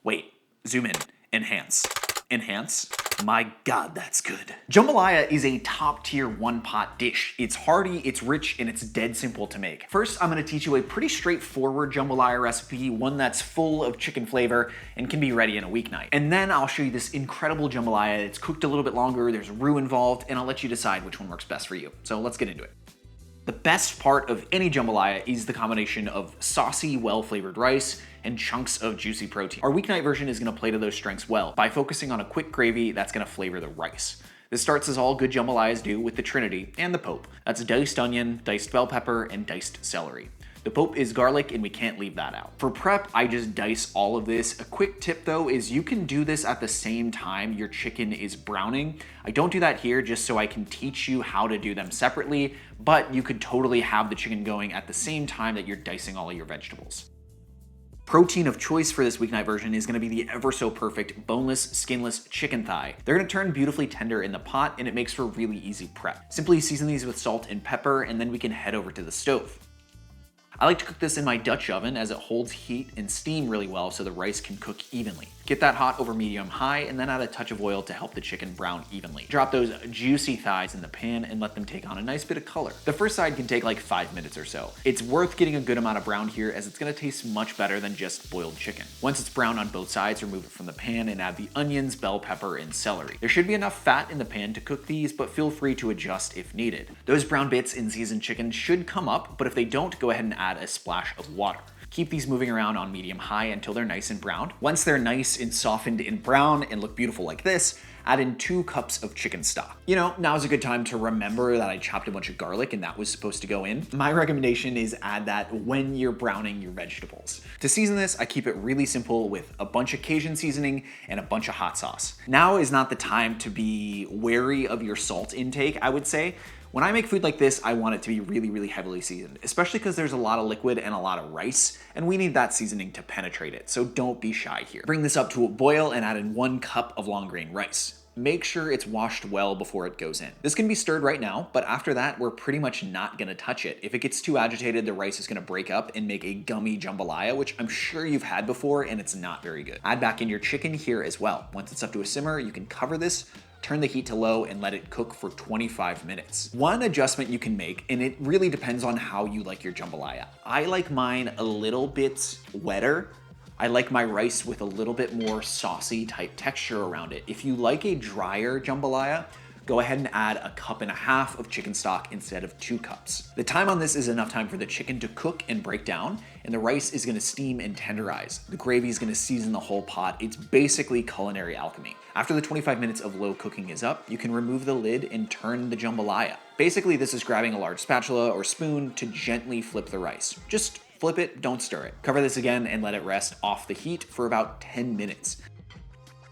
Wait, zoom in, enhance, enhance. My God, that's good. Jambalaya is a top tier one pot dish. It's hearty, it's rich, and it's dead simple to make. First, I'm gonna teach you a pretty straightforward jambalaya recipe, one that's full of chicken flavor and can be ready in a weeknight. And then I'll show you this incredible jambalaya. It's cooked a little bit longer, there's roux involved, and I'll let you decide which one works best for you. So let's get into it. The best part of any jambalaya is the combination of saucy, well-flavored rice and chunks of juicy protein. Our weeknight version is gonna play to those strengths well by focusing on a quick gravy that's gonna flavor the rice. This starts as all good jambalayas do with the Trinity and the Pope. That's diced onion, diced bell pepper, and diced celery. The Pope is garlic and we can't leave that out. For prep, I just dice all of this. A quick tip though is you can do this at the same time your chicken is browning. I don't do that here just so I can teach you how to do them separately, but you could totally have the chicken going at the same time that you're dicing all of your vegetables. Protein of choice for this weeknight version is gonna be the ever so perfect boneless, skinless chicken thigh. They're gonna turn beautifully tender in the pot and it makes for really easy prep. Simply season these with salt and pepper and then we can head over to the stove. I like to cook this in my Dutch oven as it holds heat and steam really well so the rice can cook evenly. Get that hot over medium-high and then add a touch of oil to help the chicken brown evenly. Drop those juicy thighs in the pan and let them take on a nice bit of color. The first side can take like 5 minutes or so. It's worth getting a good amount of brown here as it's gonna taste much better than just boiled chicken. Once it's brown on both sides, remove it from the pan and add the onions, bell pepper, and celery. There should be enough fat in the pan to cook these, but feel free to adjust if needed. Those brown bits in seasoned chicken should come up, but if they don't, go ahead and add a splash of water. Keep these moving around on medium-high until they're nice and browned. Once they're nice and softened and brown and look beautiful like this, add in 2 cups of chicken stock. You know, now's a good time to remember that I chopped a bunch of garlic and that was supposed to go in. My recommendation is add that when you're browning your vegetables. To season this, I keep it really simple with a bunch of Cajun seasoning and a bunch of hot sauce. Now is not the time to be wary of your salt intake, I would say. When I make food like this, I want it to be really, really heavily seasoned, especially because there's a lot of liquid and a lot of rice, and we need that seasoning to penetrate it, so don't be shy here. Bring this up to a boil and add in 1 cup of long grain rice. Make sure it's washed well before it goes in. This can be stirred right now, but after that, we're pretty much not gonna touch it. If it gets too agitated, the rice is gonna break up and make a gummy jambalaya, which I'm sure you've had before, and it's not very good. Add back in your chicken here as well. Once it's up to a simmer, you can cover this, turn the heat to low, and let it cook for 25 minutes. One adjustment you can make, and it really depends on how you like your jambalaya. I like mine a little bit wetter. I like my rice with a little bit more saucy type texture around it. If you like a drier jambalaya, go ahead and add 1.5 cups of chicken stock instead of 2 cups. The time on this is enough time for the chicken to cook and break down, and the rice is gonna steam and tenderize. The gravy is gonna season the whole pot. It's basically culinary alchemy. After the 25 minutes of low cooking is up, you can remove the lid and turn the jambalaya. Basically, this is grabbing a large spatula or spoon to gently flip the rice. Just flip it, don't stir it. Cover this again and let it rest off the heat for about 10 minutes.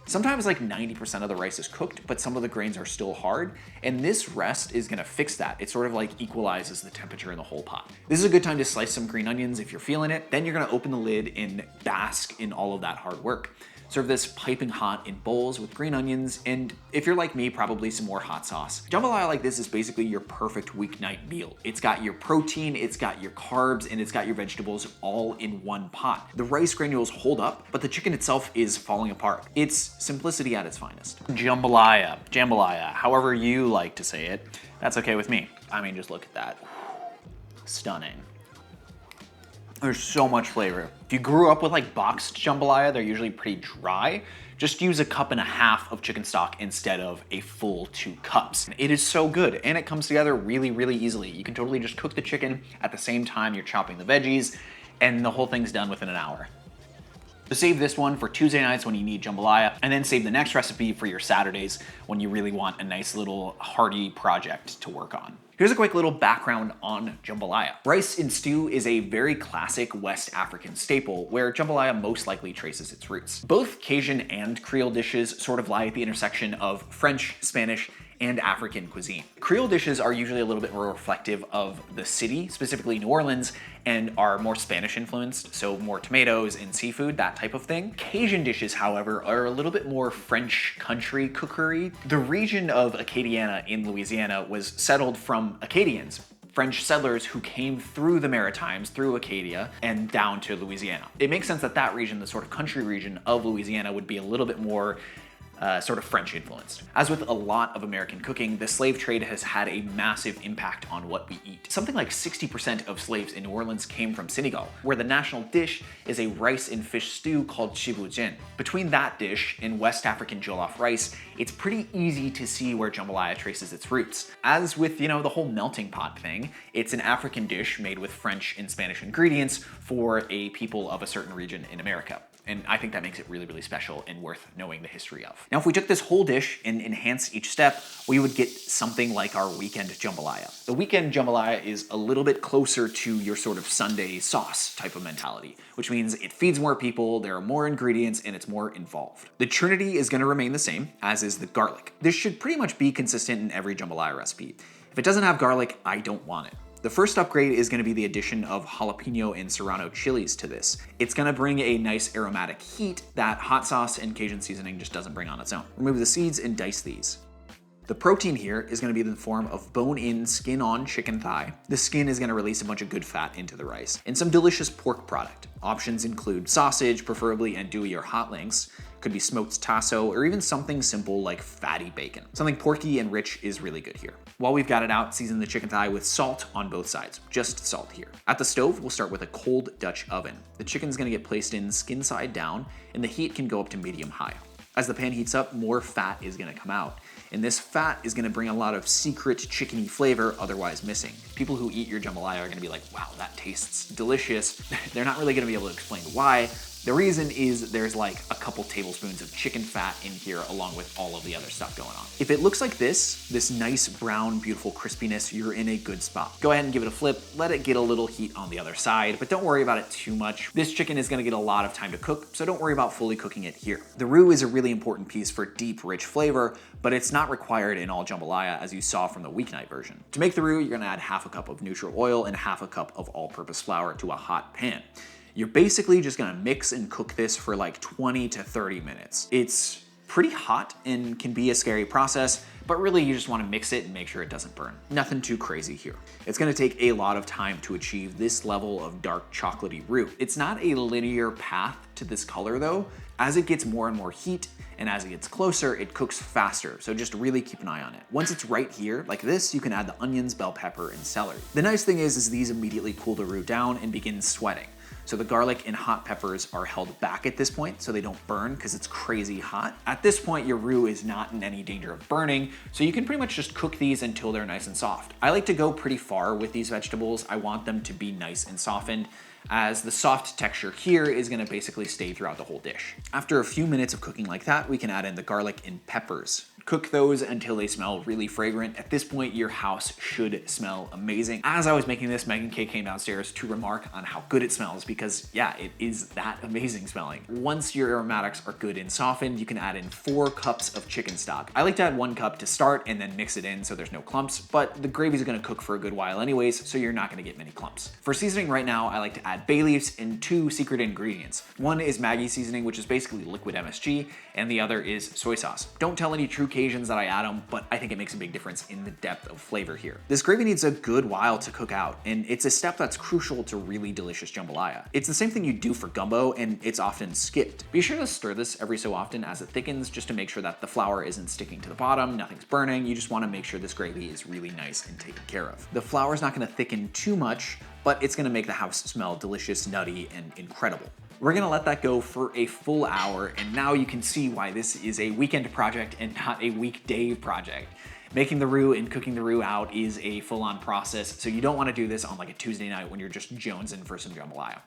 Sometimes like 90% of the rice is cooked, but some of the grains are still hard, and this rest is gonna fix that. It sort of like equalizes the temperature in the whole pot. This is a good time to slice some green onions if you're feeling it. Then you're gonna open the lid and bask in all of that hard work. Serve this piping hot in bowls with green onions, and if you're like me, probably some more hot sauce. Jambalaya like this is basically your perfect weeknight meal. It's got your protein, it's got your carbs, and it's got your vegetables all in one pot. The rice granules hold up, but the chicken itself is falling apart. It's simplicity at its finest. Jambalaya, however you like to say it, that's okay with me. I mean, just look at that. Stunning. There's so much flavor. If you grew up with like boxed jambalaya, they're usually pretty dry. Just use 1.5 cups of chicken stock instead of a full 2 cups. It is so good, and it comes together really, really easily. You can totally just cook the chicken at the same time you're chopping the veggies, and the whole thing's done within an hour. So save this one for Tuesday nights when you need jambalaya, and then save the next recipe for your Saturdays when you really want a nice little hearty project to work on. Here's a quick little background on jambalaya. Rice in stew is a very classic West African staple where jambalaya most likely traces its roots. Both Cajun and Creole dishes sort of lie at the intersection of French, Spanish, and African cuisine. Creole dishes are usually a little bit more reflective of the city, specifically New Orleans, and are more Spanish influenced, so more tomatoes and seafood, that type of thing. Cajun dishes, however, are a little bit more French country cookery. The region of Acadiana in Louisiana was settled from Acadians French settlers who came through the Maritimes, through Acadia, and down to Louisiana. It makes sense that that region, the sort of country region of Louisiana, would be a little bit more sort of French influenced. As with a lot of American cooking, the slave trade has had a massive impact on what we eat. Something like 60% of slaves in New Orleans came from Senegal, where the national dish is a rice and fish stew called chiboujeen. Between that dish and West African jollof rice, it's pretty easy to see where jambalaya traces its roots. As with, the whole melting pot thing, it's an African dish made with French and Spanish ingredients for a people of a certain region in America. And I think that makes it really, really special and worth knowing the history of. Now, if we took this whole dish and enhanced each step, we would get something like our weekend jambalaya. The weekend jambalaya is a little bit closer to your sort of Sunday sauce type of mentality, which means it feeds more people, there are more ingredients, and it's more involved. The trinity is gonna remain the same, as is the garlic. This should pretty much be consistent in every jambalaya recipe. If it doesn't have garlic, I don't want it. The first upgrade is going to be the addition of jalapeno and Serrano chilies to this. It's going to bring a nice aromatic heat that hot sauce and Cajun seasoning just doesn't bring on its own. Remove the seeds and dice these. The protein here is going to be in the form of bone-in, skin-on chicken thigh. The skin is going to release a bunch of good fat into the rice. And some delicious pork product. Options include sausage, preferably andouille or hot links. Could be smoked tasso, or even something simple like fatty bacon. Something porky and rich is really good here. While we've got it out, season the chicken thigh with salt on both sides, just salt here. At the stove, we'll start with a cold Dutch oven. The chicken's gonna get placed in skin side down, and the heat can go up to medium high. As the pan heats up, more fat is gonna come out. And this fat is gonna bring a lot of secret chickeny flavor otherwise missing. People who eat your jambalaya are gonna be like, wow, that tastes delicious. They're not really gonna be able to explain why. The reason is there's like a couple tablespoons of chicken fat in here along with all of the other stuff going on. If it looks like this nice brown, beautiful crispiness, you're in a good spot. Go ahead and give it a flip, let it get a little heat on the other side, but don't worry about it too much. This chicken is gonna get a lot of time to cook, so don't worry about fully cooking it here. The roux is a really important piece for deep, rich flavor, but it's not required in all jambalaya as you saw from the weeknight version. To make the roux, you're gonna add half a cup of neutral oil and half a cup of all-purpose flour to a hot pan. You're basically just gonna mix and cook this for like 20 to 30 minutes. It's pretty hot and can be a scary process, but really you just wanna mix it and make sure it doesn't burn. Nothing too crazy here. It's gonna take a lot of time to achieve this level of dark chocolatey roux. It's not a linear path to this color though. As it gets more and more heat, and as it gets closer, it cooks faster, so just really keep an eye on it. Once it's right here, like this, you can add the onions, bell pepper, and celery. The nice thing is these immediately cool the roux down and begin sweating. So the garlic and hot peppers are held back at this point so they don't burn because it's crazy hot. At this point, your roux is not in any danger of burning, so you can pretty much just cook these until they're nice and soft. I like to go pretty far with these vegetables. I want them to be nice and softened, as the soft texture here is gonna basically stay throughout the whole dish. After a few minutes of cooking like that, we can add in the garlic and peppers. Cook those until they smell really fragrant. At this point, your house should smell amazing. As I was making this, Megan K came downstairs to remark on how good it smells because yeah, it is that amazing smelling. Once your aromatics are good and softened, you can add in 4 cups of chicken stock. I like to add 1 cup to start and then mix it in so there's no clumps, but the gravy is gonna cook for a good while anyways, so you're not gonna get many clumps. For seasoning right now, I like to add bay leaves and 2 secret ingredients. One is Maggi seasoning, which is basically liquid MSG, and the other is soy sauce. Don't tell any true Cajuns that I add them, but I think it makes a big difference in the depth of flavor here. This gravy needs a good while to cook out, and it's a step that's crucial to really delicious jambalaya. It's the same thing you do for gumbo, and it's often skipped. Be sure to stir this every so often as it thickens, just to make sure that the flour isn't sticking to the bottom, nothing's burning. You just wanna make sure this gravy is really nice and taken care of. The flour is not gonna thicken too much, but it's gonna make the house smell delicious, nutty, and incredible. We're gonna let that go for a full hour, and now you can see why this is a weekend project and not a weekday project. Making the roux and cooking the roux out is a full-on process, so you don't wanna do this on like a Tuesday night when you're just jonesing for some jambalaya.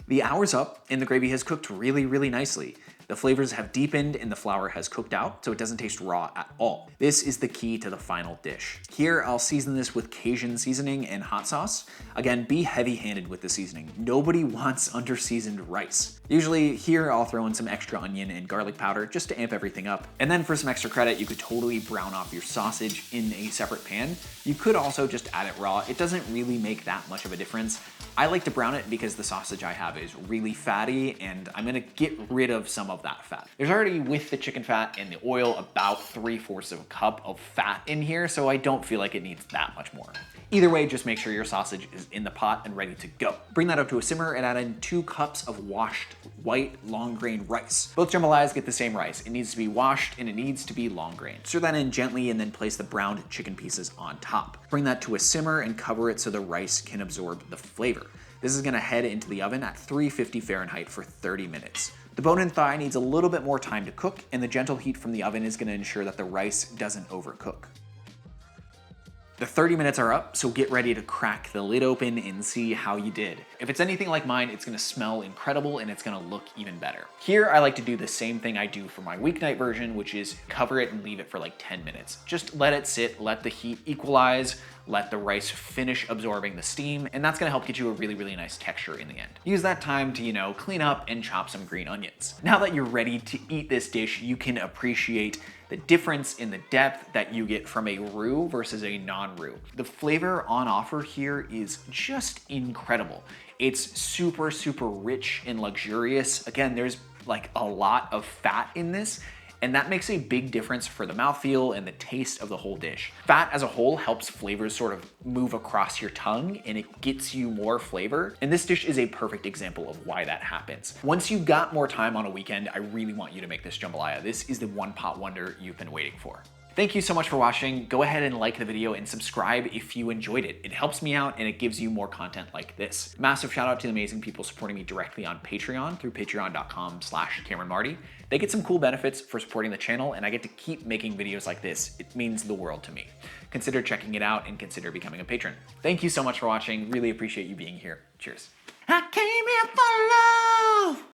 The hour's up, and the gravy has cooked really, really nicely. The flavors have deepened and the flour has cooked out, so it doesn't taste raw at all. This is the key to the final dish. Here, I'll season this with Cajun seasoning and hot sauce. Again, be heavy-handed with the seasoning. Nobody wants under-seasoned rice. Usually here, I'll throw in some extra onion and garlic powder just to amp everything up. And then for some extra credit, you could totally brown off your sausage in a separate pan. You could also just add it raw. It doesn't really make that much of a difference. I like to brown it because the sausage I have is really fatty, and I'm gonna get rid of some of of that fat. There's already, with the chicken fat and the oil, about 3/4 of a cup of fat in here, so I don't feel like it needs that much more. Either way, just make sure your sausage is in the pot and ready to go. Bring that up to a simmer and add in 2 cups of washed white long grain rice. Both jambalayas get the same rice. It needs to be washed and it needs to be long grain. Stir that in gently and then place the browned chicken pieces on top. Bring that to a simmer and cover it so the rice can absorb the flavor. This is gonna head into the oven at 350 Fahrenheit for 30 minutes. The bone-in thigh needs a little bit more time to cook, and the gentle heat from the oven is gonna ensure that the rice doesn't overcook. The 30 minutes are up, so get ready to crack the lid open and see how you did. If it's anything like mine, it's gonna smell incredible and it's gonna look even better. Here, I like to do the same thing I do for my weeknight version, which is cover it and leave it for like 10 minutes. Just let it sit, let the heat equalize, let the rice finish absorbing the steam, and that's gonna help get you a really, really nice texture in the end. Use that time to, clean up and chop some green onions. Now that you're ready to eat this dish, you can appreciate the difference in the depth that you get from a roux versus a non-roux. The flavor on offer here is just incredible. It's super, super rich and luxurious. Again, there's like a lot of fat in this, and that makes a big difference for the mouthfeel and the taste of the whole dish. Fat as a whole helps flavors sort of move across your tongue and it gets you more flavor. And this dish is a perfect example of why that happens. Once you've got more time on a weekend, I really want you to make this jambalaya. This is the one pot wonder you've been waiting for. Thank you so much for watching. Go ahead and like the video and subscribe if you enjoyed it. It helps me out and it gives you more content like this. Massive shout out to the amazing people supporting me directly on Patreon through patreon.com/CameronMarty. They get some cool benefits for supporting the channel and I get to keep making videos like this. It means the world to me. Consider checking it out and consider becoming a patron. Thank you so much for watching. Really appreciate you being here. Cheers. I came here for love.